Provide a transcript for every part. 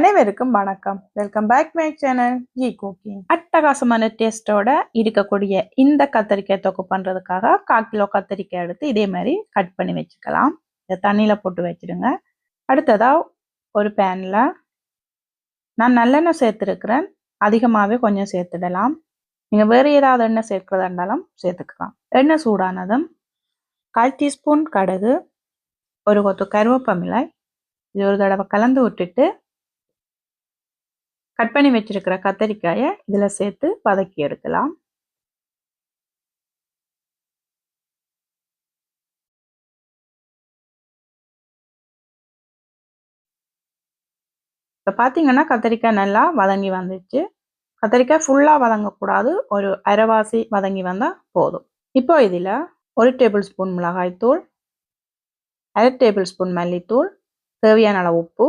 அனைவருக்கும் வணக்கம். Welcome back my channel G cooking. அட்டகாசமான டேஸ்டோட இருக்கக்கூடிய இந்த கத்திரிக்காய் தொக்கு பண்றதுக்காக 1/4 கிலோ கத்திரிக்காய் எடுத்து இதே மாதிரி கட் பண்ணி வச்சுக்கலாம். இதை தண்ணியில போட்டு வச்சிடுங்க. அடுத்ததா ஒரு பேன்ல நான் நல்லெண்ணெய் சேர்த்துருக்கிறேன். அதிகமாகவே கொஞ்சம் சேர்த்துடலாம். நீங்க வேற ஏதாவது எண்ணெய் சேர்க்கிறதா இருந்தாலும் சேர்த்துக்கலாம். எண்ணெய் சூடானதும் 1/4 டீஸ்பூன் கடுகு, ஒரு கொத்து கருவேப்பிலை இது ஒரு தடவை கலந்து விட்டுட்டு கட் பண்ணி வச்சிருக்கிற கத்தரிக்காயை இதுல சேர்த்து வதக்கி எடுக்கலாம். இப்போ பார்த்தீங்கன்னா கத்தரிக்காய் நல்லா வதங்கி வந்துச்சு. கத்தரிக்காய் ஃபுல்லாக வதங்கக்கூடாது, ஒரு அரைவாசி வதங்கி வந்தால் போதும். இப்போ இதில் 1 டேபிள் ஸ்பூன் மிளகாய்த்தூள், 1/2 டேபிள் ஸ்பூன் மல்லித்தூள், தேவையான அளவு உப்பு,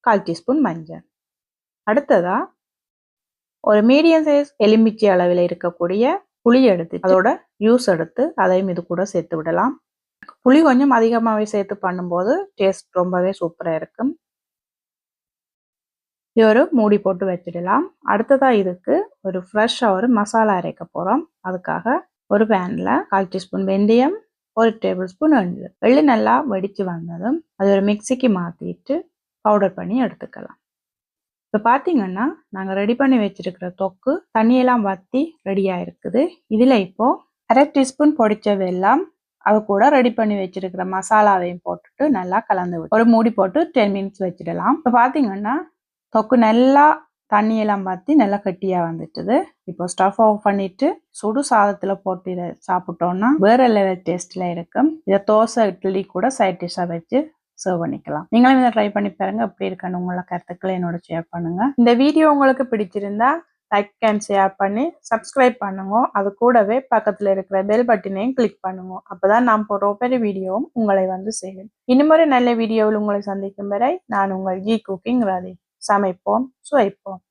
1/4 டீஸ்பூன் மஞ்சள். அடுத்ததா ஒரு மீடியம் சைஸ் எலுமிச்சை அளவில் இருக்கக்கூடிய புளி எடுத்து அதோட ஜூஸ் எடுத்து அதையும் இது கூட சேர்த்து விடலாம். புளி கொஞ்சம் அதிகமாகவே சேர்த்து பண்ணும்போது டேஸ்ட் ரொம்பவே சூப்பராக இருக்கும். இது ஒரு மூடி போட்டு வச்சிடலாம். அடுத்ததா இதுக்கு ஒரு ஃப்ரெஷ்ஷாக ஒரு மசாலா அரைக்க போகிறோம். அதுக்காக ஒரு பேனில் 1/4 டீஸ்பூன் வெந்தயம், 1 டேபிள் ஸ்பூன் எள்ளு நல்லா வெடித்து வந்ததும் அது ஒரு மிக்சிக்கு மாற்றிட்டு பவுடர் பண்ணி எடுத்துக்கலாம். இப்போ பார்த்தீங்கன்னா நாங்கள் ரெடி பண்ணி வச்சிருக்கிற தொக்கு தண்ணியெல்லாம் வற்றி ரெடியாக இருக்குது. இதில் இப்போ 1/2 டீஸ்பூன் பொடிச்ச வெல்லம், அது கூட ரெடி பண்ணி வச்சிருக்கிற மசாலாவையும் போட்டுட்டு நல்லா கலந்து விட்டு ஒரு மூடி போட்டு 10 மினிட்ஸ் வச்சிடலாம். இப்போ பார்த்தீங்கன்னா தொக்கு நல்லா தண்ணியெல்லாம் வற்றி நல்லா கட்டியாக வந்துட்டுது. இப்போ ஸ்டவ் ஆஃப் பண்ணிட்டு சுடு சாதத்தில் போட்டு இதை சாப்பிட்டோம்னா வேற லெவல் டேஸ்ட்ல இருக்கும். இதை தோசை இட்லி கூட சைட் டிஷ்ஷாக வச்சு சர்வ் பண்ணிக்கலாம். நீங்களும் இதை ட்ரை பண்ணி பாருங்க. எப்படி இருக்குன்னு உங்களோட கருத்துக்களை என்னோட ஷேர் பண்ணுங்க. இந்த வீடியோ உங்களுக்கு பிடிச்சிருந்தா லைக் அண்ட் ஷேர் பண்ணி சப்ஸ்கிரைப் பண்ணுங்க. அது கூடவே பக்கத்துல இருக்கிற பெல் பட்டனையும் கிளிக் பண்ணுங்க. அப்பதான் நான் போடுற ஒவ்வொரு வீடியோவும் உங்களை வந்து சேரும். இன்னும் ஒரு நல்ல வீடியோவில் உங்களை சந்திக்கும் வரை நான் உங்கள் ஜி குக்கிங் ராதி. சமைப்போம், சுவைப்போம்.